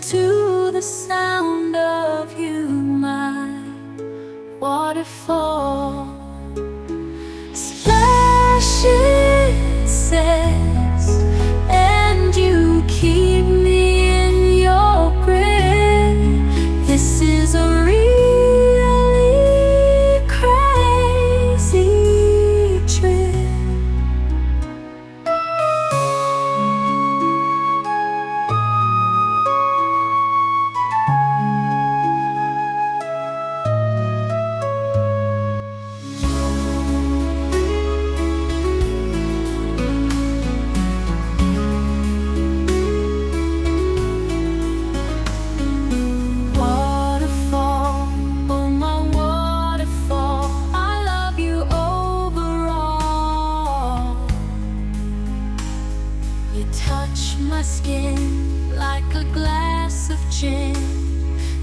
to the sound of you, my waterfall. Splashing says, and you keep me in your grip. This is a really crazy trip. Waterfall, oh my waterfall, I love you overall. You touch my skin like a glass of gin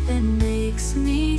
that makes me